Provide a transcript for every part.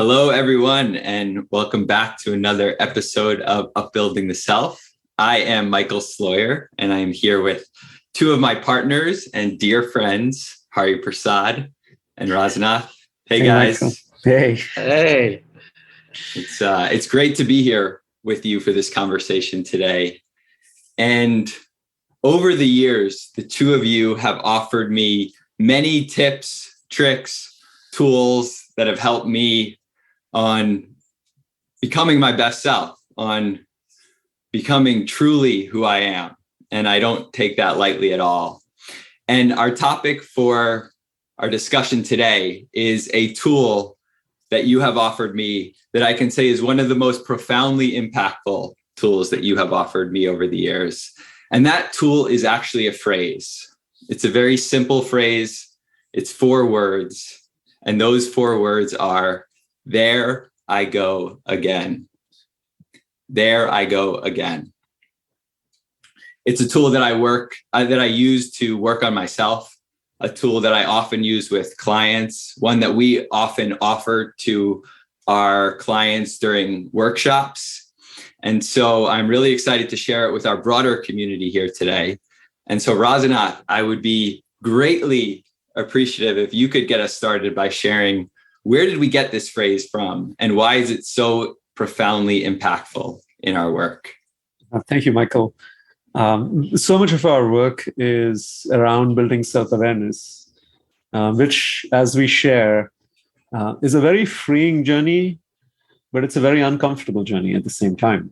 Hello, everyone, and welcome back to another episode of Upbuilding the Self. I am Michael Sloyer, and I am here with two of my partners and dear friends, Prasada and Rasanath. Hey, guys. Michael. Hey. It's great to be here with you for this conversation today. And over the years, the two of you have offered me many tips, tricks, tools that have helped me on becoming my best self, on becoming truly who I am. And I don't take that lightly at all. And our topic for our discussion today is a tool that you have offered me that I can say is one of the most profoundly impactful tools that you have offered me over the years. And that tool is actually a phrase. It's a very simple phrase. It's 4 words. And those 4 words are, there I go again. There I go again. It's a tool that I use to work on myself, a tool that I often use with clients, one that we often offer to our clients during workshops. And so I'm really excited to share it with our broader community here today. And so Rasanath, I would be greatly appreciative if you could get us started by sharing, where did we get this phrase from and why is it so profoundly impactful in our work? Thank you, Michael. So much of our work is around building self-awareness, which, as we share, is a very freeing journey, but it's a very uncomfortable journey at the same time.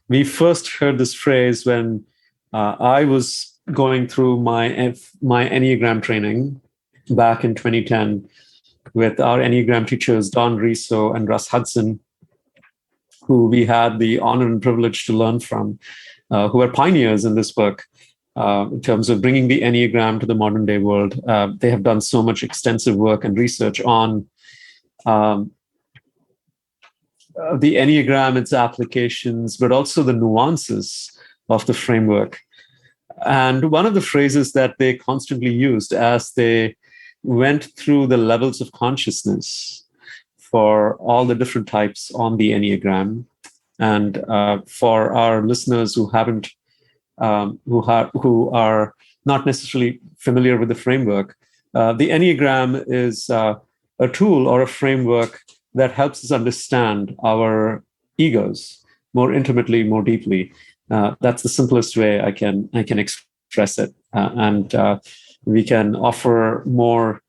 We first heard this phrase when I was going through my Enneagram training back in 2010 with our Enneagram teachers, Riso and Russ Hudson, who we had the honor and privilege to learn from, who are pioneers in this work in terms of bringing the Enneagram to the modern day world. They have done so much extensive work and research on the Enneagram, its applications, but also the nuances of the framework. And one of the phrases that they constantly used as they went through the levels of consciousness for all the different types on the Enneagram. And for our listeners who are not necessarily familiar with the framework, the Enneagram is a tool or a framework that helps us understand our egos more intimately, more deeply. That's the simplest way I can express it, and we can offer more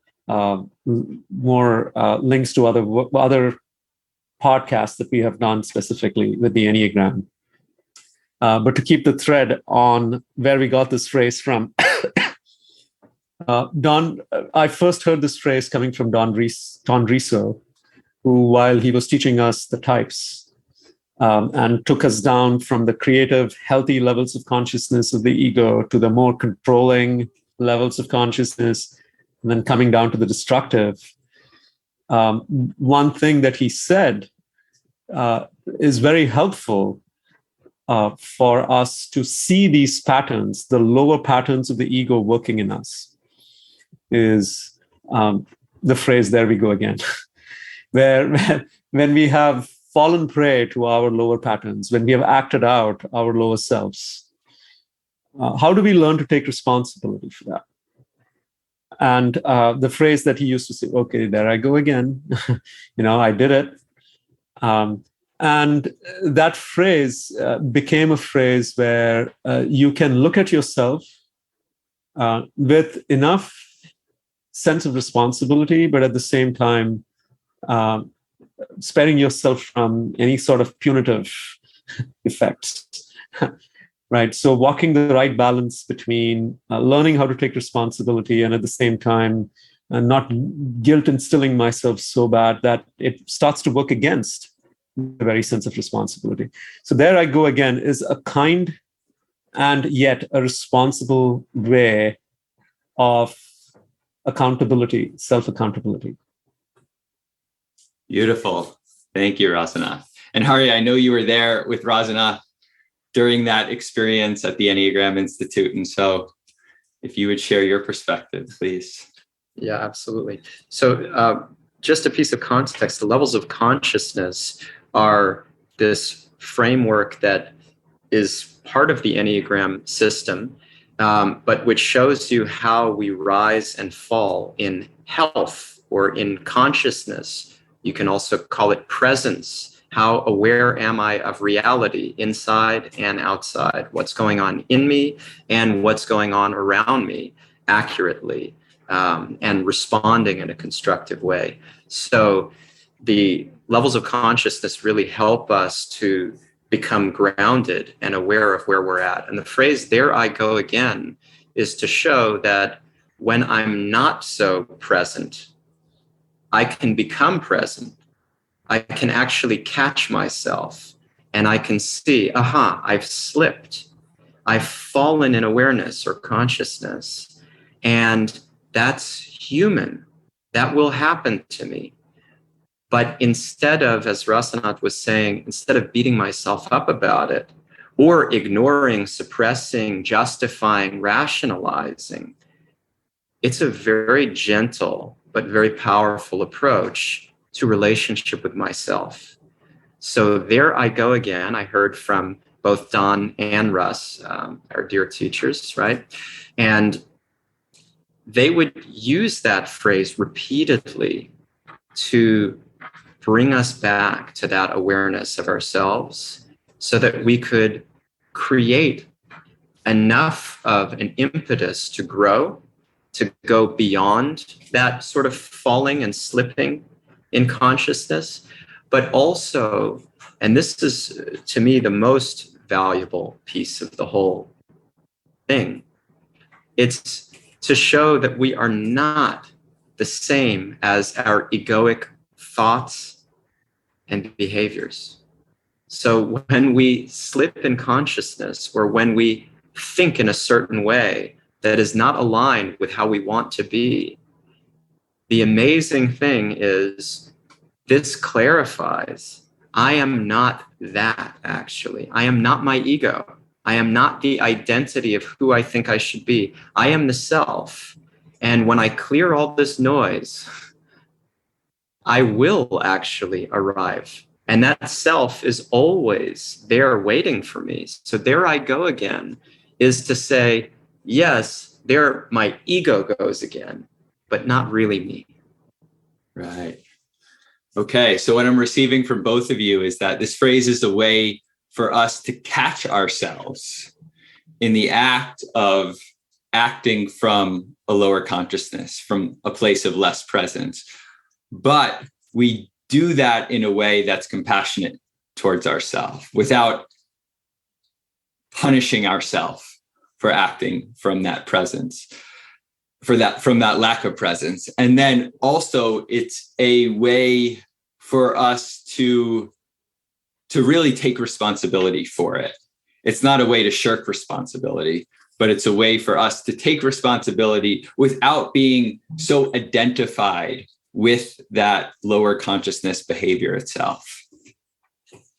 links to other podcasts that we have done specifically with the Enneagram. But to keep the thread on where we got this phrase from, I first heard this phrase coming from Riso, who, while he was teaching us the types and took us down from the creative, healthy levels of consciousness of the ego to the more controlling levels of consciousness, and then coming down to the destructive. One thing that he said is very helpful for us to see these patterns, the lower patterns of the ego working in us, is the phrase, there we go again, where when we have fallen prey to our lower patterns, when we have acted out our lower selves, how do we learn to take responsibility for that? And the phrase that he used to say, okay, there I go again. I did it. And that phrase became a phrase where you can look at yourself with enough sense of responsibility, but at the same time, sparing yourself from any sort of punitive effects. Right. So walking the right balance between learning how to take responsibility and at the same time not guilt instilling myself so bad that it starts to work against the very sense of responsibility. So there I go again is a kind and yet a responsible way of accountability, self-accountability. Beautiful. Thank you, Rasanath. And Hari, I know you were there with Rasanath during that experience at the Enneagram Institute. And so if you would share your perspective, please. Yeah, absolutely. So just a piece of context, the levels of consciousness are this framework that is part of the Enneagram system, but which shows you how we rise and fall in health or in consciousness. You can also call it presence. How aware am I of reality inside and outside? What's going on in me and what's going on around me accurately, and responding in a constructive way. So the levels of consciousness really help us to become grounded and aware of where we're at. And the phrase, "there I go again," is to show that when I'm not so present, I can become present. I can actually catch myself and I can see, aha, I've slipped. I've fallen in awareness or consciousness. And that's human. That will happen to me. But instead of, as Rasanath was saying, instead of beating myself up about it, or ignoring, suppressing, justifying, rationalizing, it's a very gentle but very powerful approach to relationship with myself. So there I go again. I heard from both Don and Russ, our dear teachers, right? And they would use that phrase repeatedly to bring us back to that awareness of ourselves so that we could create enough of an impetus to grow, to go beyond that sort of falling and slipping in consciousness, but also, and this is to me the most valuable piece of the whole thing, it's to show that we are not the same as our egoic thoughts and behaviors. So when we slip in consciousness, or when we think in a certain way that is not aligned with how we want to be, the amazing thing is this clarifies, I am not that actually. I am not my ego. I am not the identity of who I think I should be. I am the self. And when I clear all this noise, I will actually arrive. And that self is always there waiting for me. So there I go again, is to say, yes, there my ego goes again, but not really me. Right. Okay. So what I'm receiving from both of you is that this phrase is a way for us to catch ourselves in the act of acting from a lower consciousness, from a place of less presence. But we do that in a way that's compassionate towards ourselves without punishing ourselves for acting from that presence, from that lack of presence. And then also it's a way for us to really take responsibility for it. It's not a way to shirk responsibility, but it's a way for us to take responsibility without being so identified with that lower consciousness behavior itself.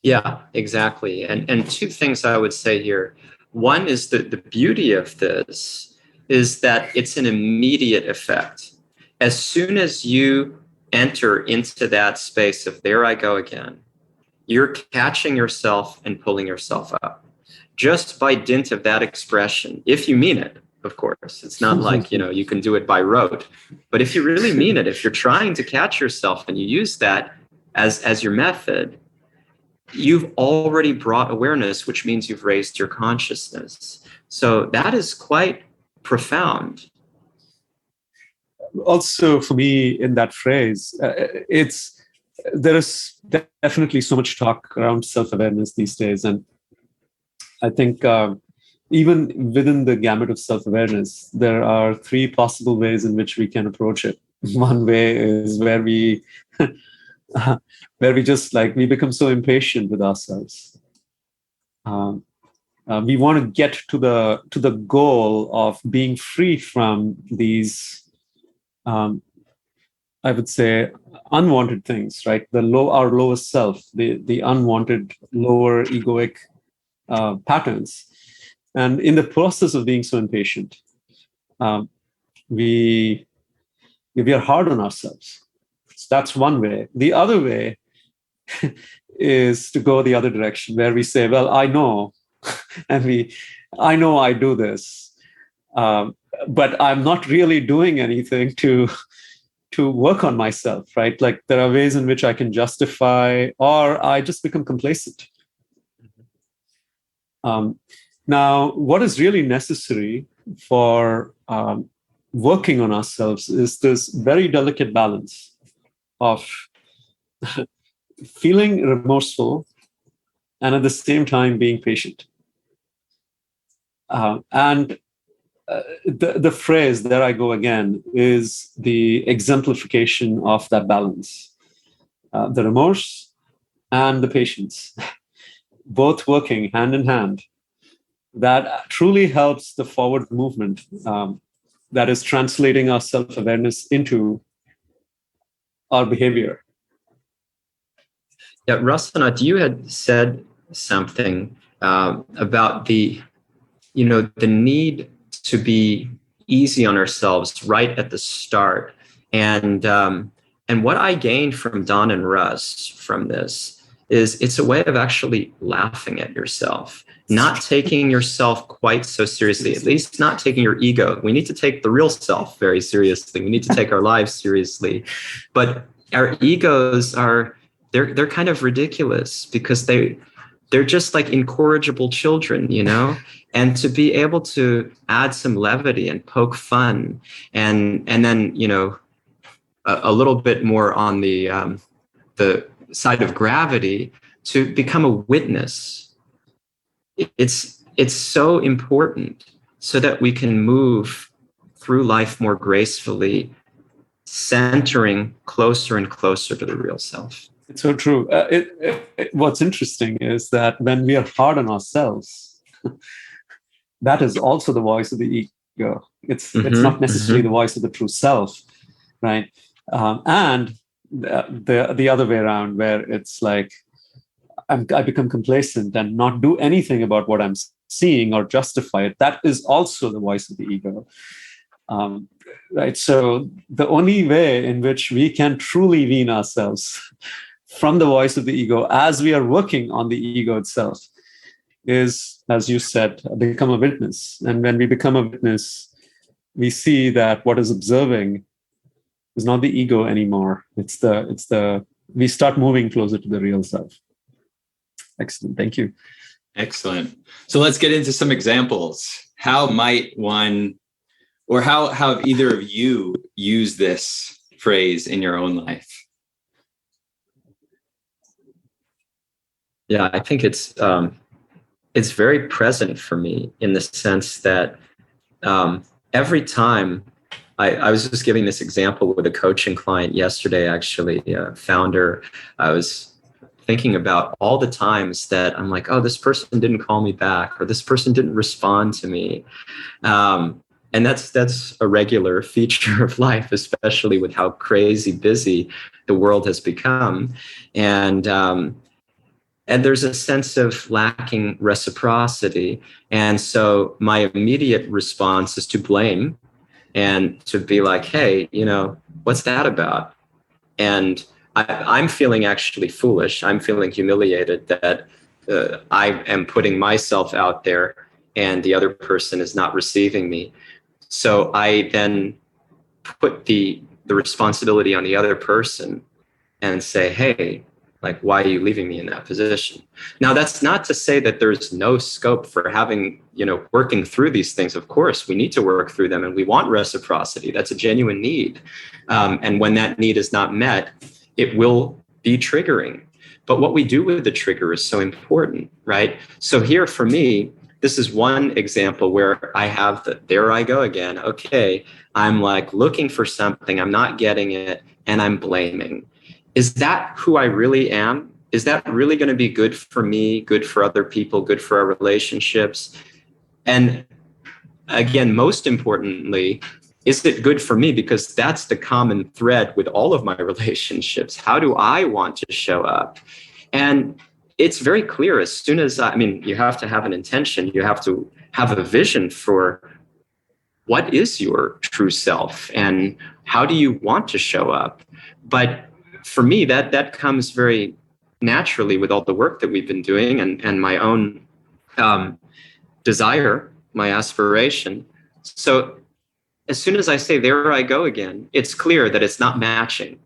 Yeah, exactly. And two things I would say here. One is that the beauty of this is that it's an immediate effect. As soon as you enter into that space of there I go again, you're catching yourself and pulling yourself up. Just by dint of that expression, if you mean it, of course. It's not like, you can do it by rote. But if you really mean it, if you're trying to catch yourself and you use that as your method, you've already brought awareness, which means you've raised your consciousness. So that is quite profound. Also, for me, in that phrase, there is definitely so much talk around self-awareness these days. And I think even within the gamut of self-awareness, there are three possible ways in which we can approach it. One way is where we just we become so impatient with ourselves. We want to get to the goal of being free from these, I would say, unwanted things, right? Our lowest self, the unwanted lower egoic patterns. And in the process of being so impatient, we are hard on ourselves. So that's one way. The other way is to go the other direction, where we say, well, I know, I know I do this, but I'm not really doing anything to work on myself, right? Like there are ways in which I can justify, or I just become complacent. Now, what is really necessary for working on ourselves is this very delicate balance of feeling remorseful and at the same time being patient. And the phrase, there I go again, is the exemplification of that balance. The remorse and the patience, both working hand in hand, that truly helps the forward movement that is translating our self-awareness into our behavior. Yeah, Rasanath, you had said something about the need to be easy on ourselves right at the start, and what I gained from Don and Russ from this is it's a way of actually laughing at yourself, not taking yourself quite so seriously, at least not taking your ego. We need to take the real self very seriously. We need to take our lives seriously, but our egos are they're kind of ridiculous because they're just like incorrigible children, and to be able to add some levity and poke fun and then, a little bit more on the side of gravity to become a witness. It's so important so that we can move through life more gracefully, centering closer and closer to the real self. It's so true. What's interesting is that when we are hard on ourselves, that is also the voice of the ego. It's not necessarily the voice of the true self, right? And the other way around, where it's like I become complacent and not do anything about what I'm seeing or justify it. That is also the voice of the ego. Right. So the only way in which we can truly wean ourselves from the voice of the ego as we are working on the ego itself is, as you said, become a witness. And when we become a witness, we see that what is observing is not the ego anymore. We start moving closer to the real self. Excellent. Thank you. Excellent. So let's get into some examples. How might one, or how have either of you used this phrase in your own life? Yeah, I think it's very present for me in the sense that every time I was just giving this example with a coaching client yesterday, actually, a founder. I was thinking about all the times that I'm like, oh, this person didn't call me back, or this person didn't respond to me. And that's a regular feature of life, especially with how crazy busy the world has become. And there's a sense of lacking reciprocity. And so my immediate response is to blame and to be like, hey, what's that about? And I'm feeling actually foolish. I'm feeling humiliated that I am putting myself out there and the other person is not receiving me. So I then put the responsibility on the other person and say, hey, like, why are you leaving me in that position? Now, that's not to say that there's no scope for having, working through these things. Of course, we need to work through them and we want reciprocity. That's a genuine need. And when that need is not met, it will be triggering. But what we do with the trigger is so important, right? So here for me, this is one example where I have there I go again. Okay, I'm like looking for something, I'm not getting it, and I'm blaming. Is that who I really am? Is that really going to be good for me, good for other people, good for our relationships? And again, most importantly, is it good for me? Because that's the common thread with all of my relationships. How do I want to show up? And it's very clear as soon as, you have to have an intention. You have to have a vision for what is your true self and how do you want to show up? But for me, that comes very naturally with all the work that we've been doing and my own desire, my aspiration. So as soon as I say, there I go again, it's clear that it's not matching.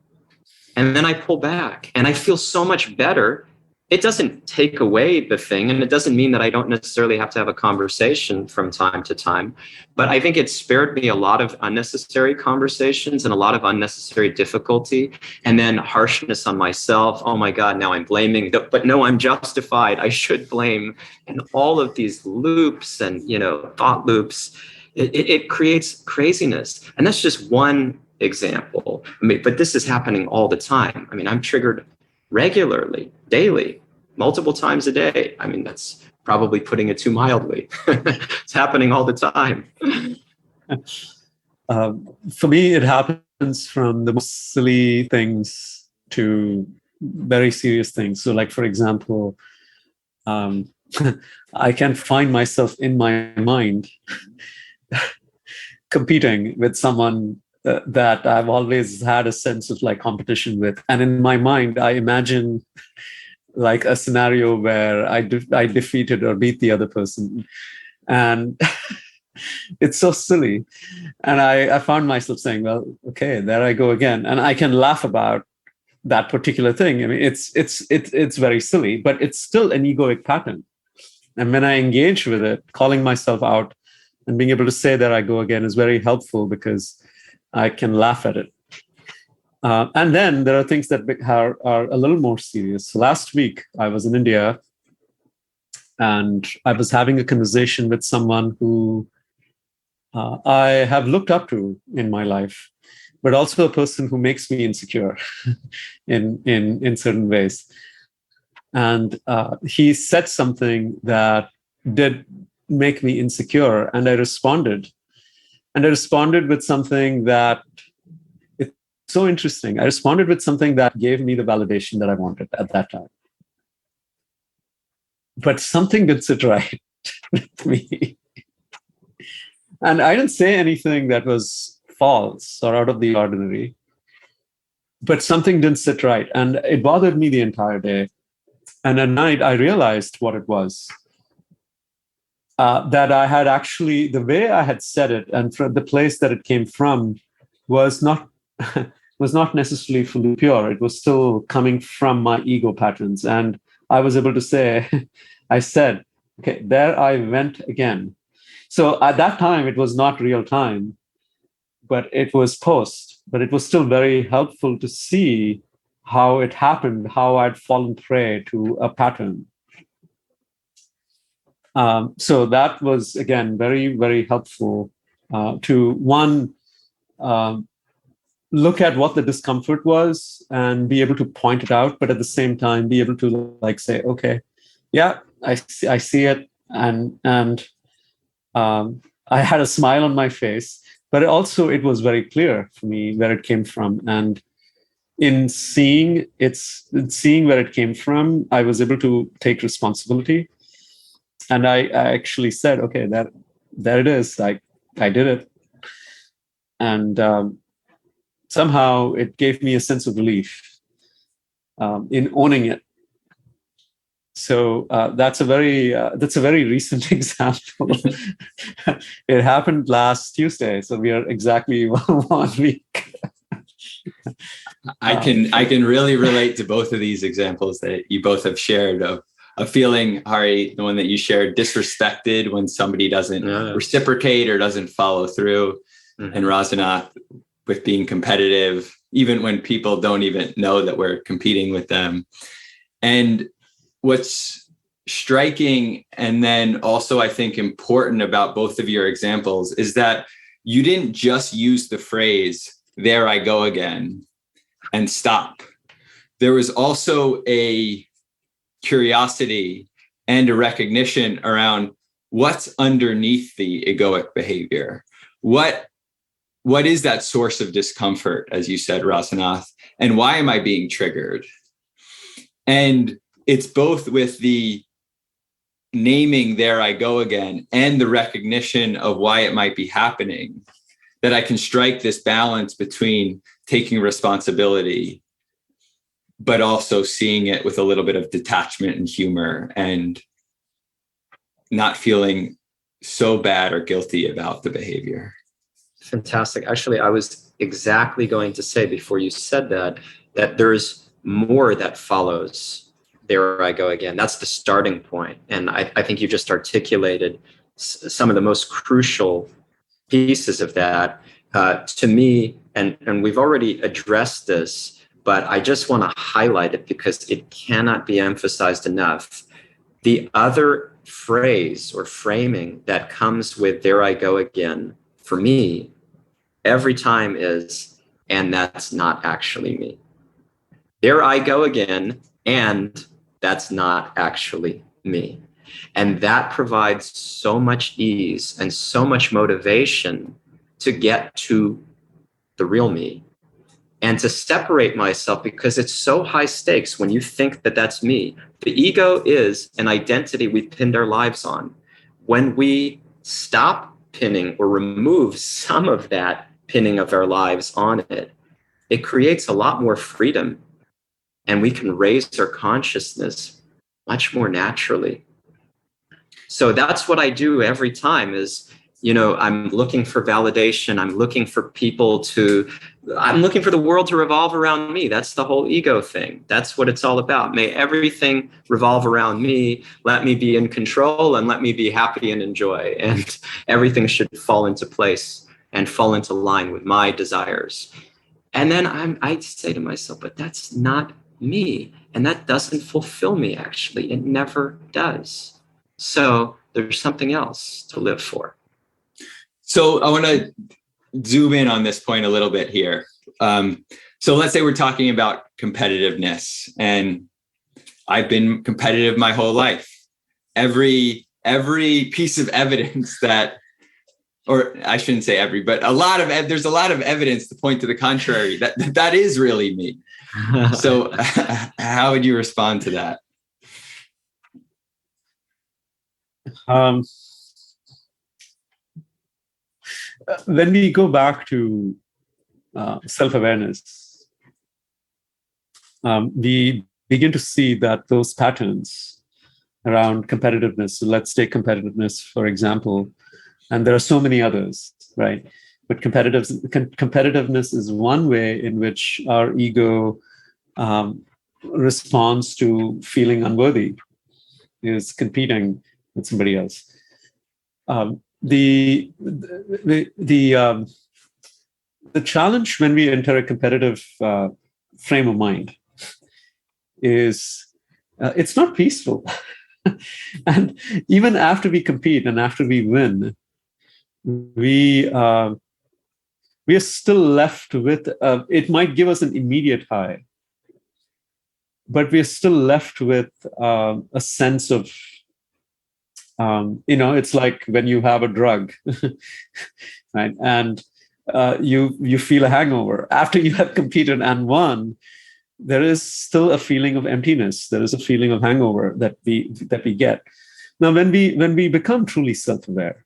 And then I pull back and I feel so much better. It doesn't take away the thing, and it doesn't mean that I don't necessarily have to have a conversation from time to time. But I think it spared me a lot of unnecessary conversations and a lot of unnecessary difficulty, and then harshness on myself. Oh my God, now I'm blaming, but no, I'm justified. I should blame. And all of these loops and, thought loops, it creates craziness. And that's just one example. But this is happening all the time. I'm triggered regularly, daily, multiple times a day. That's probably putting it too mildly. It's happening all the time. For me, it happens from the most silly things to very serious things. So, like, for example, I can find myself in my mind competing with someone that I've always had a sense of like competition with. And in my mind, I imagine like a scenario where I defeated or beat the other person. And it's so silly. And I found myself saying, well, okay, there I go again. And I can laugh about that particular thing. It's very silly, but it's still an egoic pattern. And when I engage with it, calling myself out and being able to say, there I go again, is very helpful because I can laugh at it. And then there are things that are a little more serious. Last week, I was in India and I was having a conversation with someone who I have looked up to in my life, but also a person who makes me insecure in certain ways. And he said something that did make me insecure, and I responded. And I responded with something that, it's so interesting. I responded with something that gave me the validation that I wanted at that time. But something didn't sit right with me. And I didn't say anything that was false or out of the ordinary, but something didn't sit right. And it bothered me the entire day. And at night, I realized what it was. That I had actually, the way I had said it and from the place that it came from was not necessarily fully pure. It was still coming from my ego patterns. And I was able to say, I said, okay, there I went again. So at that time, it was not real time, but it was post. But it was still very helpful to see how it happened, how I'd fallen prey to a pattern. So that was, again, very, very helpful to, one, look at what the discomfort was and be able to point it out, but at the same time, be able to like say, okay, yeah, I see it. And I had a smile on my face, but also it was very clear for me where it came from. And in seeing where it came from, I was able to take responsibility. And I actually said, okay, there it is. I did it. And somehow it gave me a sense of relief in owning it. So that's a very recent example. It happened last Tuesday. So we are exactly 1 week. I can really relate to both of these examples that you both have shared of feeling, Hari, the one that you shared, disrespected when somebody doesn't reciprocate or doesn't follow through, and Rasanath with being competitive, even when people don't even know that we're competing with them. And what's striking, and then also I think important about both of your examples, is that you didn't just use the phrase, there I go again, and stop. There was also a curiosity and a recognition around what's underneath the egoic behavior. What is that source of discomfort, as you said, Rasanath, and why am I being triggered? And it's both with the naming, there I go again, and the recognition of why it might be happening, that I can strike this balance between taking responsibility but also seeing it with a little bit of detachment and humor, and not feeling so bad or guilty about the behavior. Fantastic. Actually, I was exactly going to say before you said that there's more that follows. There I go again. That's the starting point. And I think you just articulated some of the most crucial pieces of that to me. And we've already addressed this, but I just want to highlight it because it cannot be emphasized enough. The other phrase or framing that comes with "there I go again" for me every time is, and that's not actually me. There I go again, and that's not actually me. And that provides so much ease and so much motivation to get to the real me and to separate myself, because it's so high stakes when you think that that's me. The ego is an identity we pinned our lives on. When we stop pinning or remove some of that pinning of our lives on it, it creates a lot more freedom, and we can raise our consciousness much more naturally. So that's what I do every time is, I'm looking for validation. I'm looking for the world to revolve around me. That's the whole ego thing. That's what it's all about. May everything revolve around me. Let me be in control and let me be happy and enjoy. And everything should fall into place and fall into line with my desires. And then I say to myself, but that's not me. And that doesn't fulfill me, actually. It never does. So there's something else to live for. So I want to zoom in on this point a little bit here. So let's say we're talking about competitiveness, and I've been competitive my whole life. Every piece of evidence that, or I shouldn't say every, but there's a lot of evidence to point to the contrary, that is really me. So how would you respond to that? When we go back to self-awareness, we begin to see that those patterns around competitiveness, so let's take competitiveness, for example, and there are so many others, right? But competitiveness is one way in which our ego responds to feeling unworthy, is competing with somebody else. The challenge when we enter a competitive frame of mind is it's not peaceful. And even after we compete and after we win, we are still left with, it might give us an immediate high, but we're still left with a sense of, it's like when you have a drug, right? And you feel a hangover. After you have competed and won, there is still a feeling of emptiness. There is a feeling of hangover that we get. Now, when we become truly self-aware,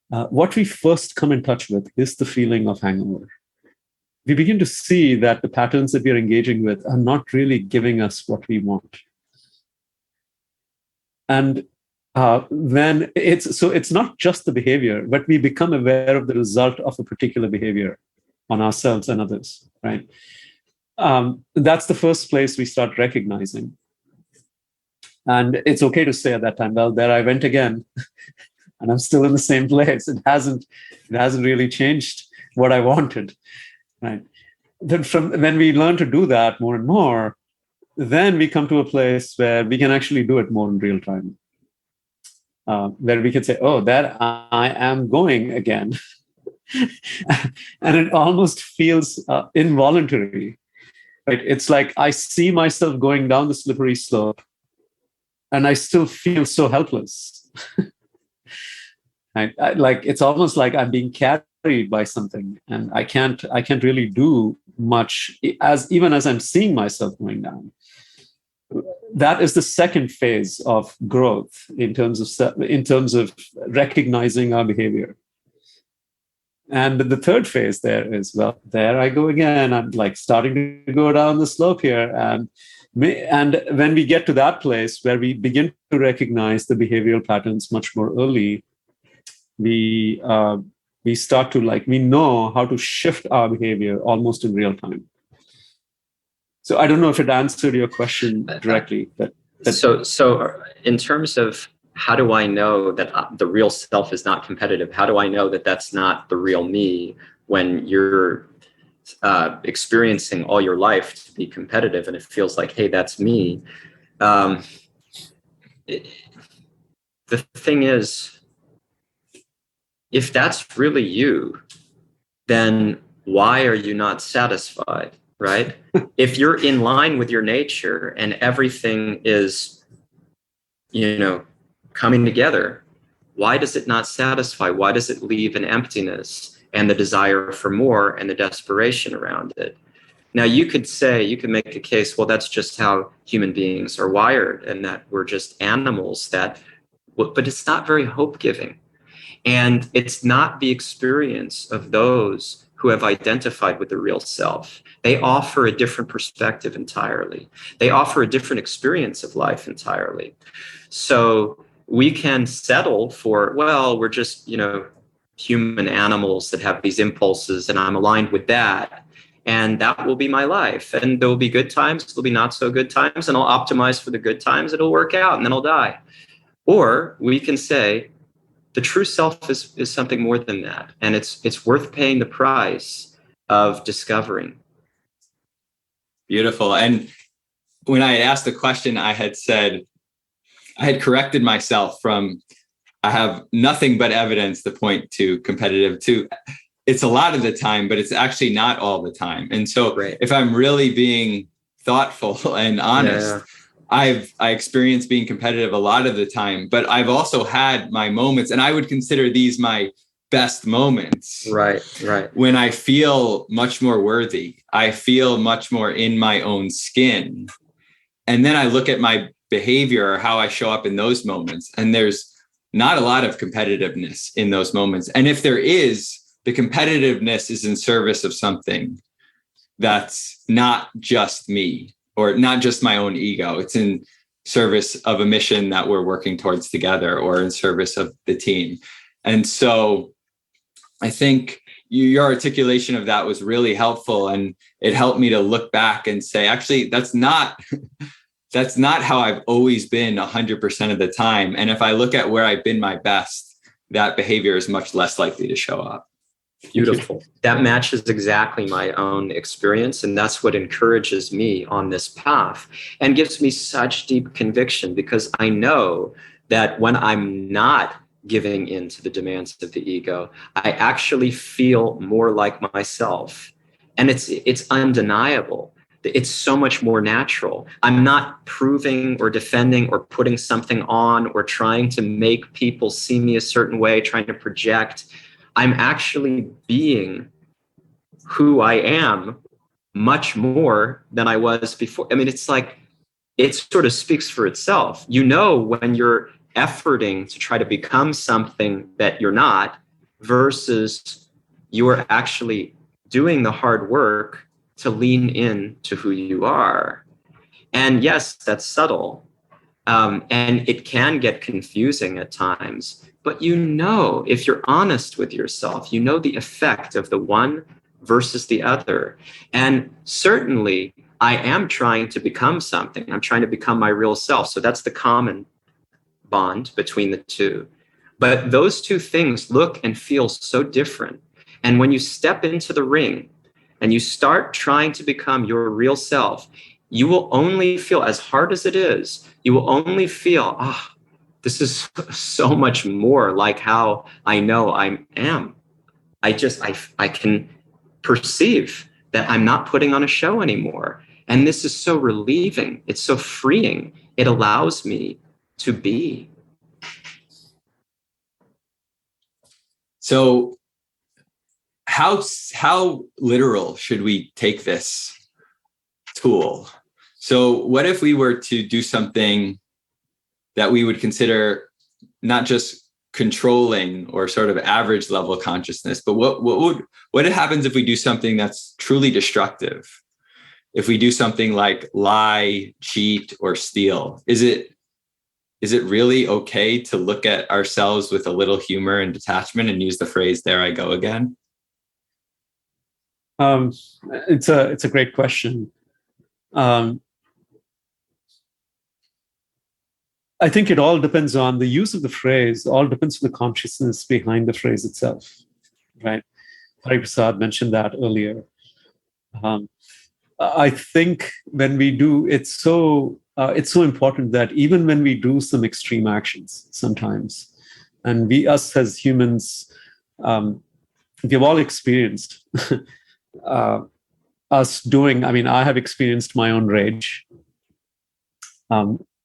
what we first come in touch with is the feeling of hangover. We begin to see that the patterns that we are engaging with are not really giving us what we want. And when it's not just the behavior, but we become aware of the result of a particular behavior on ourselves and others, right? That's the first place we start recognizing. And it's okay to say at that time, well, there I went again, and I'm still in the same place. It hasn't really changed what I wanted, right? Then when we learn to do that more and more, then we come to a place where we can actually do it more in real time. Where we can say, oh, there I am going again. And it almost feels involuntary, right? It's like I see myself going down the slippery slope and I still feel so helpless. Like it's almost like I'm being carried by something, and I can't really do much even as I'm seeing myself going down. That is the second phase of growth in terms of recognizing our behavior. And the third phase there is, well, there I go again. I'm like starting to go down the slope here. And when we get to that place where we begin to recognize the behavioral patterns much more early, we start to we know how to shift our behavior almost in real time. So I don't know if it answered your question directly, but so in terms of how do I know that the real self is not competitive? How do I know that that's not the real me when you're experiencing all your life to be competitive and it feels like, hey, that's me? The thing is, if that's really you, then why are you not satisfied, right? If you're in line with your nature and everything is, coming together, why does it not satisfy? Why does it leave an emptiness and the desire for more and the desperation around it? Now, you could make a case, well, that's just how human beings are wired and that we're just animals but it's not very hope-giving. And it's not the experience of those who have identified with the real self. They offer a different perspective entirely. They offer a different experience of life entirely. So we can settle for, well, we're just, human animals that have these impulses and I'm aligned with that. And that will be my life. And there will be good times, there'll be not so good times, and I'll optimize for the good times, it'll work out, and then I'll die. Or we can say, the true self is something more than that. And it's worth paying the price of discovering. Beautiful. And when I had asked the question, I had corrected myself from, I have nothing but evidence to point to competitive to it's a lot of the time, but it's actually not all the time. And so If I'm really being thoughtful and honest, I experience being competitive a lot of the time, but I've also had my moments, and I would consider these my best moments. Right. When I feel much more worthy, I feel much more in my own skin. And then I look at my behavior or how I show up in those moments, and there's not a lot of competitiveness in those moments. And if there is, the competitiveness is in service of something that's not just me or not just my own ego. It's in service of a mission that we're working towards together or in service of the team. And so I think your articulation of that was really helpful. And it helped me to look back and say, actually, that's not how I've always been 100% of the time. And if I look at where I've been my best, that behavior is much less likely to show up. Beautiful. That matches exactly my own experience. And that's what encourages me on this path and gives me such deep conviction, because I know that when I'm not giving in to the demands of the ego, I actually feel more like myself. And it's undeniable. It's so much more natural. I'm not proving or defending or putting something on or trying to make people see me a certain way, trying to project. I'm actually being who I am much more than I was before. I mean, it's like, it sort of speaks for itself. When you're efforting to try to become something that you're not versus you're actually doing the hard work to lean in to who you are. And yes, that's subtle. And it can get confusing at times. But if you're honest with yourself, the effect of the one versus the other. And certainly, I am trying to become something. I'm trying to become my real self. So that's the common bond between the two. But those two things look and feel so different. And when you step into the ring and you start trying to become your real self, you will only feel, as hard as it is, you will only feel, this is so much more like how I know I am. I can perceive that I'm not putting on a show anymore. And this is so relieving. It's so freeing. It allows me to be. So how literal should we take this tool? So what if we were to do something that we would consider not just controlling or sort of average level consciousness. But what happens if we do something that's truly destructive? If we do something like lie, cheat, or steal, is it really okay to look at ourselves with a little humor and detachment and use the phrase, there I go again? It's a great question. I think it all depends on the use of the phrase, all depends on the consciousness behind the phrase itself, right? Hari Prasad mentioned that earlier. I think when we do, it's so important that even when we do some extreme actions sometimes, and us as humans, we've all experienced us doing, I mean, I have experienced my own rage.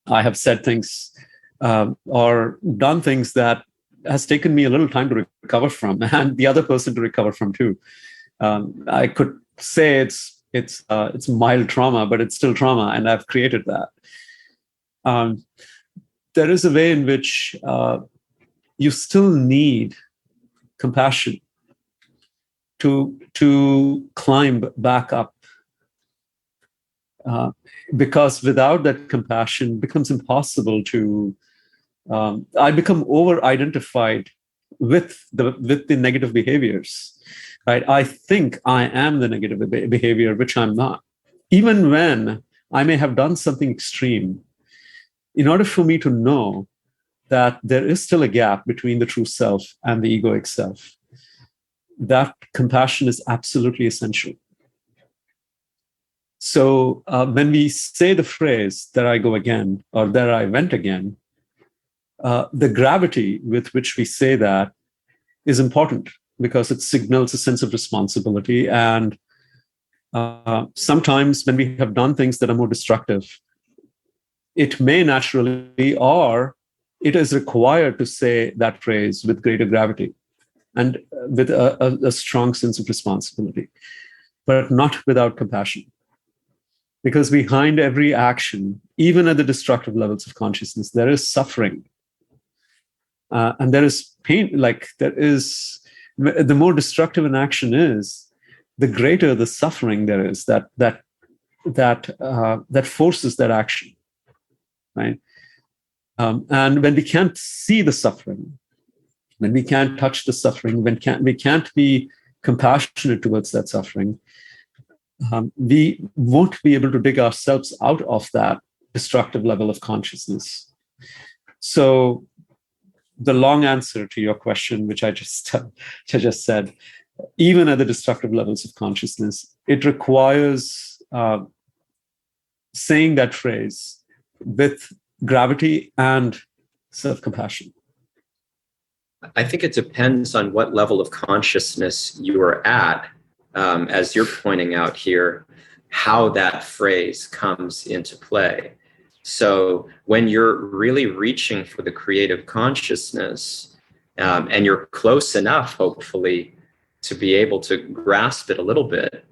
I have said things or done things that has taken me a little time to recover from, and the other person to recover from too. I could say it's mild trauma, but it's still trauma, and I've created that. There is a way in which you still need compassion to climb back up. Because without that compassion, it becomes impossible to. I become over-identified with the negative behaviors. Right? I think I am the negative behavior, which I'm not. Even when I may have done something extreme, in order for me to know that there is still a gap between the true self and the egoic self, that compassion is absolutely essential. So when we say the phrase, there I go again, or there I went again, the gravity with which we say that is important because it signals a sense of responsibility. And sometimes when we have done things that are more destructive, it may naturally, or it is required to say that phrase with greater gravity and with a strong sense of responsibility, but not without compassion. Because behind every action, even at the destructive levels of consciousness, there is suffering. And there is pain, the more destructive an action is, the greater the suffering there is that forces that action, right? And when we can't see the suffering, when we can't touch the suffering, we can't be compassionate towards that suffering, we won't be able to dig ourselves out of that destructive level of consciousness. So the long answer to your question, which I just said, even at the destructive levels of consciousness, it requires saying that phrase with gravity and self-compassion. I think it depends on what level of consciousness you are at, as you're pointing out here, how that phrase comes into play. So when you're really reaching for the creative consciousness, and you're close enough, hopefully, to be able to grasp it a little bit,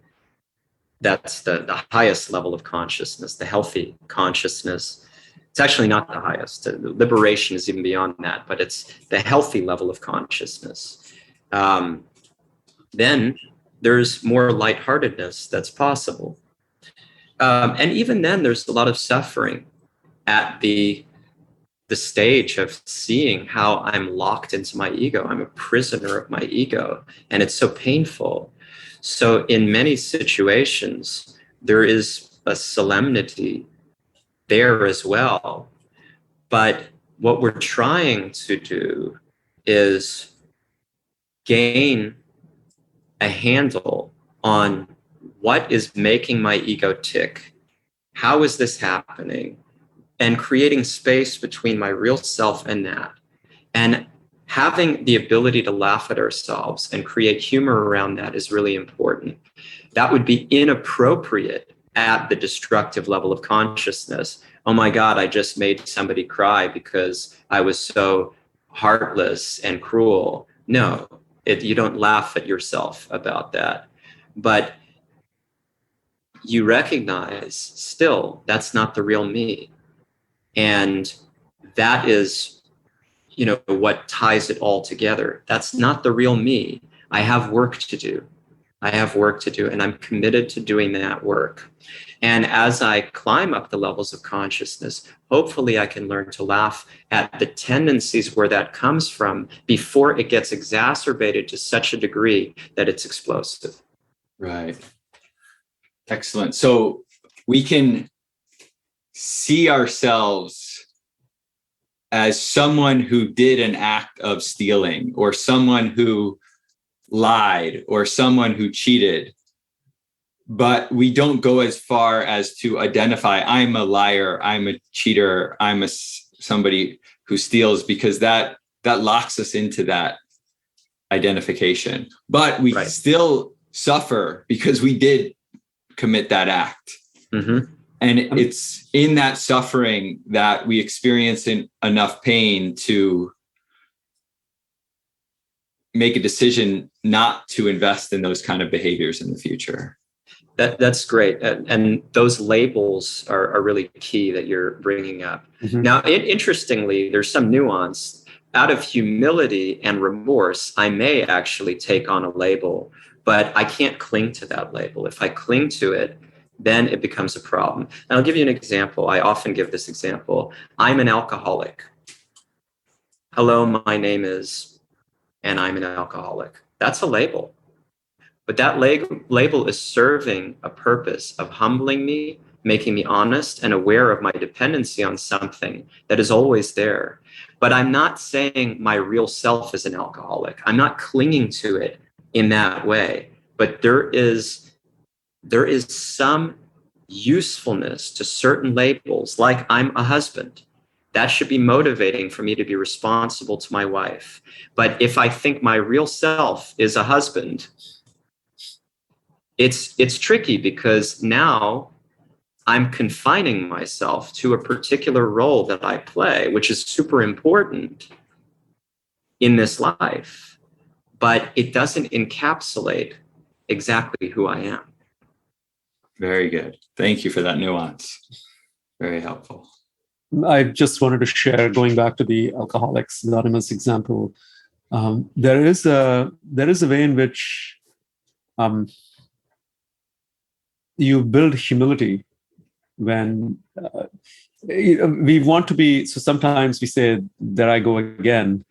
that's the highest level of consciousness, the healthy consciousness. It's actually not the highest. Liberation is even beyond that, but it's the healthy level of consciousness. Then there's more lightheartedness that's possible. And even then, there's a lot of suffering at the stage of seeing how I'm locked into my ego. I'm a prisoner of my ego, and it's so painful. So in many situations, there is a solemnity there as well. But what we're trying to do is gain a handle on what is making my ego tick. How is this happening? And creating space between my real self and that. And having the ability to laugh at ourselves and create humor around that is really important. That would be inappropriate at the destructive level of consciousness. Oh my God, I just made somebody cry because I was so heartless and cruel. No, you don't laugh at yourself about that. But you recognize still that's not the real me. And that is what ties it all together. That's not the real me. I have work to do. And I'm committed to doing that work. And as I climb up the levels of consciousness, hopefully I can learn to laugh at the tendencies where that comes from before it gets exacerbated to such a degree that it's explosive. Right. Excellent. So we can see ourselves as someone who did an act of stealing, or someone who lied, or someone who cheated, but we don't go as far as to identify, I'm a liar, I'm a cheater, I'm somebody who steals, because that locks us into that identification. But we still suffer because we did commit that act. Mm-hmm. And it's in that suffering that we experience enough pain to make a decision not to invest in those kind of behaviors in the future. That's great. And those labels are really key that you're bringing up. Mm-hmm. Now, interestingly, there's some nuance. Out of humility and remorse, I may actually take on a label, but I can't cling to that label. If I cling to it, then it becomes a problem. And I'll give you an example. I often give this example. I'm an alcoholic. Hello, my name is, and I'm an alcoholic. That's a label. But that label is serving a purpose of humbling me, making me honest and aware of my dependency on something that is always there. But I'm not saying my real self is an alcoholic. I'm not clinging to it in that way. But there is some usefulness to certain labels, like I'm a husband. That should be motivating for me to be responsible to my wife. But if I think my real self is a husband, it's tricky, because now I'm confining myself to a particular role that I play, which is super important in this life, but it doesn't encapsulate exactly who I am. Very good. Thank you for that nuance. Very helpful. I just wanted to share, going back to the Alcoholics Anonymous example, there is a way in which you build humility when we want to be. So sometimes we say, "There I go again,"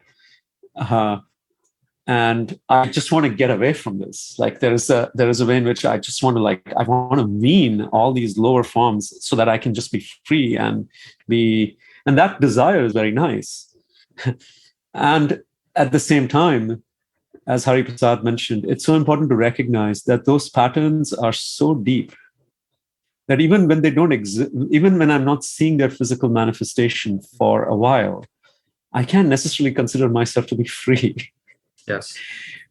and I just want to get away from this. Like there is a way in which I just want to I want to wean all these lower forms so that I can just be free and be. And that desire is very nice. And at the same time, as Hari Prasad mentioned, it's so important to recognize that those patterns are so deep that even when they don't exist, even when I'm not seeing their physical manifestation for a while, I can't necessarily consider myself to be free. Yes.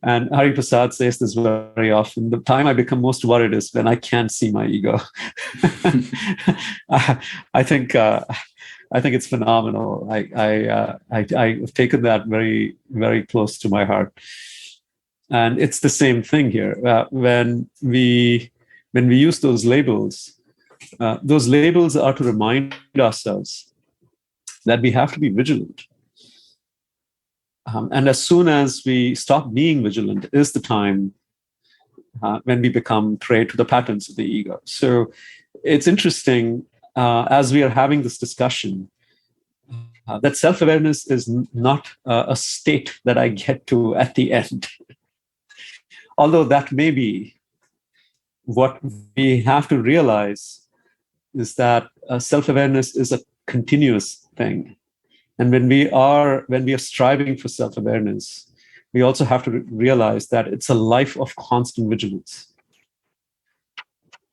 And Hari Prasad says this very often. The time I become most worried is when I can't see my ego. I think it's phenomenal. I've taken that very, very close to my heart. And it's the same thing here. When we use those labels are to remind ourselves that we have to be vigilant. And as soon as we stop being vigilant is the time when we become prey to the patterns of the ego. So it's interesting, as we are having this discussion, that self-awareness is not a state that I get to at the end. Although that may be. What we have to realize is that self-awareness is a continuous thing. And when we are striving for self-awareness, we also have to realize that it's a life of constant vigilance.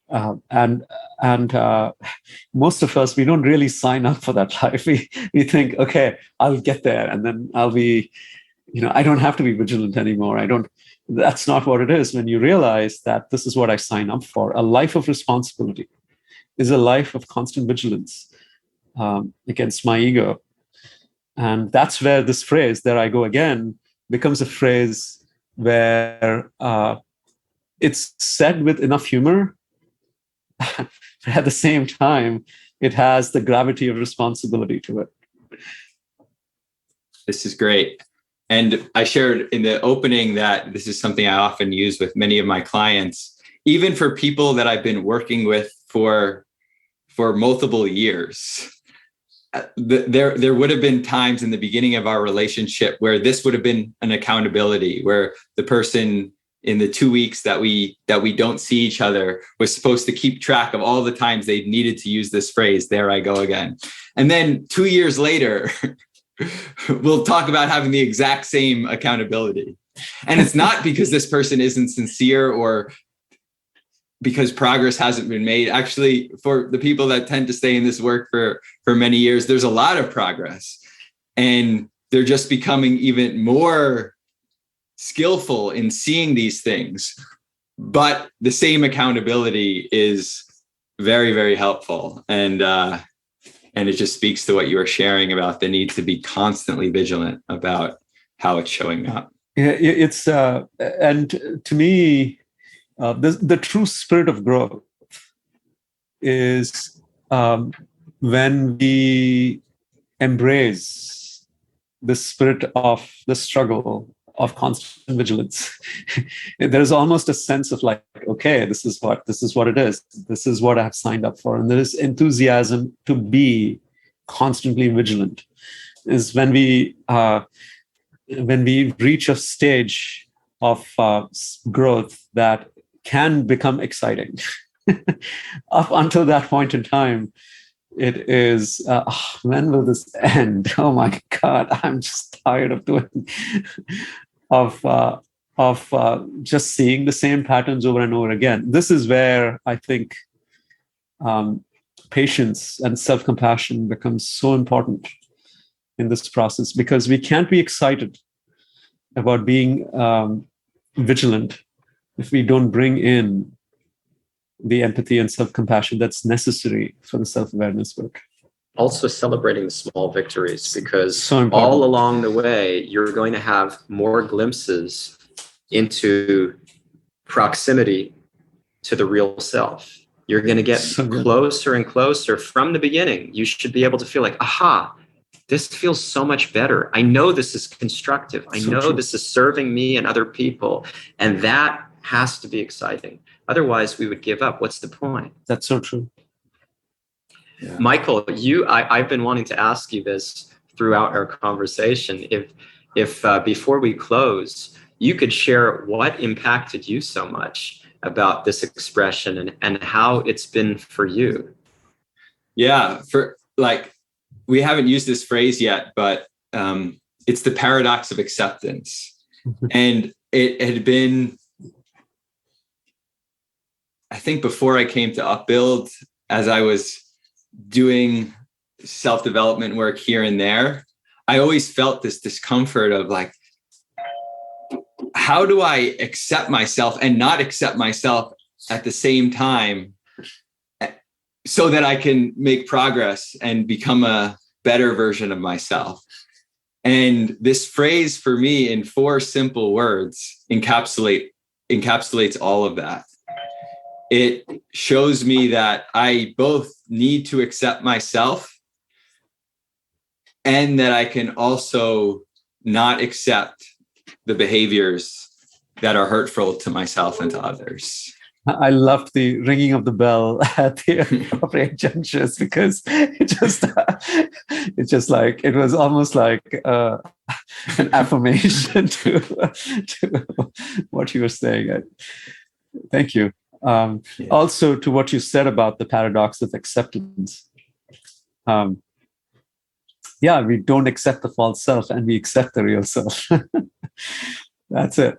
And most of us, we don't really sign up for that life. We think, okay, I'll get there, and then I'll be, I don't have to be vigilant anymore. That's not what it is. When you realize that this is what I sign up for, a life of responsibility is a life of constant vigilance against my ego. And that's where this phrase, "there I go again," becomes a phrase where it's said with enough humor, but at the same time, it has the gravity of responsibility to it. This is great. And I shared in the opening that this is something I often use with many of my clients, even for people that I've been working with for multiple years. There would have been times in the beginning of our relationship where this would have been an accountability, where the person in the 2 weeks that we don't see each other was supposed to keep track of all the times they needed to use this phrase, there I go again. And then 2 years later, we'll talk about having the exact same accountability. And it's not because this person isn't sincere or because progress hasn't been made. Actually, for the people that tend to stay in this work for many years, there's a lot of progress. And they're just becoming even more skillful in seeing these things. But the same accountability is very, very helpful. And it just speaks to what you were sharing about the need to be constantly vigilant about how it's showing up. Yeah, it's and to me, the true spirit of growth is when we embrace the spirit of the struggle of constant vigilance. There's almost a sense of like, okay, this is what it is. This is what I've signed up for. And there is enthusiasm to be constantly vigilant. Is when we reach a stage of growth that can become exciting. Up until that point in time, it is, when will this end? Oh my God, I'm just tired of doing, of just seeing the same patterns over and over again. This is where I think patience and self-compassion becomes so important in this process, because we can't be excited about being vigilant if we don't bring in the empathy and self-compassion that's necessary for the self-awareness work. Also celebrating the small victories, because So all along the way, you're going to have more glimpses into proximity to the real self. You're going to get closer and closer from the beginning. You should be able to feel like, aha, this feels so much better. I know this is constructive. I know this is serving me and other people. And that has to be exciting. Otherwise, we would give up. What's the point? That's so true. Yeah. Michael, I've been wanting to ask you this throughout our conversation. If before we close, you could share what impacted you so much about this expression and how it's been for you. Yeah, we haven't used this phrase yet, but it's the paradox of acceptance. And it had been, I think before I came to Upbuild, as I was doing self-development work here and there, I always felt this discomfort of like, how do I accept myself and not accept myself at the same time so that I can make progress and become a better version of myself? And this phrase for me in 4 simple words encapsulates all of that. It shows me that I both need to accept myself and that I can also not accept the behaviors that are hurtful to myself and to others. I loved the ringing of the bell at the appropriate junctures, because it was almost like an affirmation to what you were saying. Thank you. Also, to what you said about the paradox of acceptance. We don't accept the false self and we accept the real self. That's it.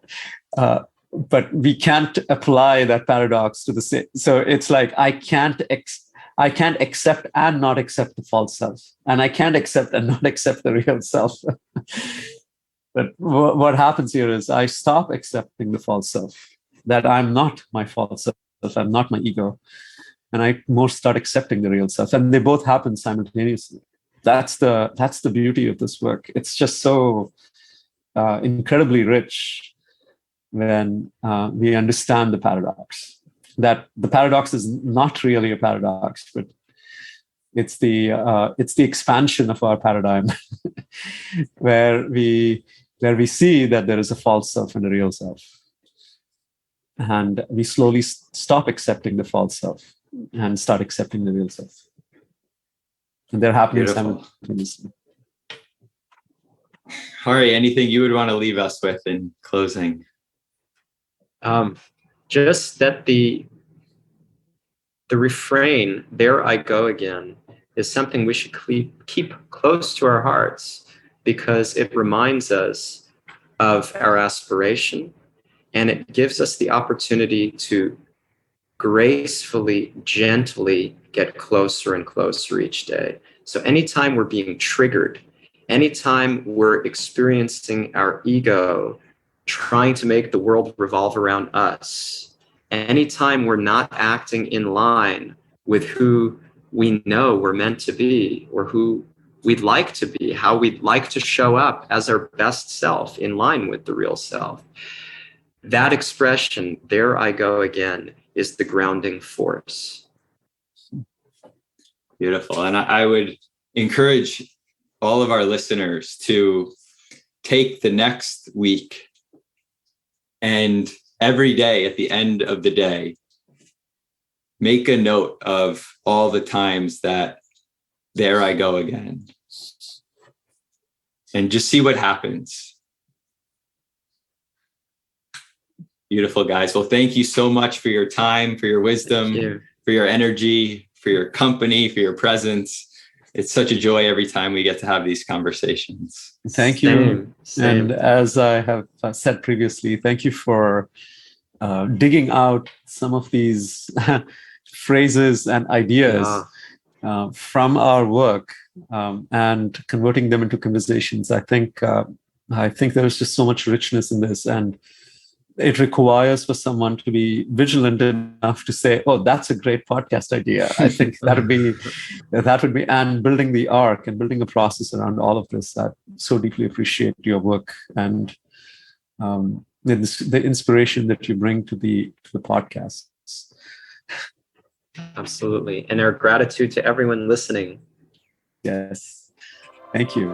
But we can't apply that paradox to the same. So it's like I can't accept and not accept the false self, and I can't accept and not accept the real self. But what happens here is I stop accepting the false self, that I'm not my false self, I'm not my ego, and I more start accepting the real self, and they both happen simultaneously. That's the beauty of this work. It's just so incredibly rich when we understand the paradox, that the paradox is not really a paradox, but It's the expansion of our paradigm, where we see that there is a false self and a real self, and we slowly stop accepting the false self and start accepting the real self, and they're happening Beautiful. simultaneously. Hari, anything you would want to leave us with in closing? Just that the refrain, "There I go again," is something we should keep close to our hearts, because it reminds us of our aspiration, and it gives us the opportunity to gracefully, gently get closer and closer each day. So anytime we're being triggered, anytime we're experiencing our ego trying to make the world revolve around us, anytime we're not acting in line with who we know we're meant to be, or who we'd like to be, how we'd like to show up as our best self in line with the real self, that expression, "There I go again," is the grounding force. Beautiful. And I would encourage all of our listeners to take the next week and every day at the end of the day, make a note of all the times that "there I go again," and just see what happens. Beautiful, guys. Well, thank you so much for your time, for your wisdom, for your energy, for your company, for your presence. It's such a joy every time we get to have these conversations. Thank you. Same. And as I have said previously, thank you for digging out some of these phrases and ideas from our work and converting them into conversations. I think there is just so much richness in this, and it requires for someone to be vigilant enough to say, "Oh, that's a great podcast idea." I think that would be, and building the arc and building a process around all of this. I so deeply appreciate your work and the inspiration that you bring to the podcasts. Absolutely. And our gratitude to everyone listening. Yes. Thank you.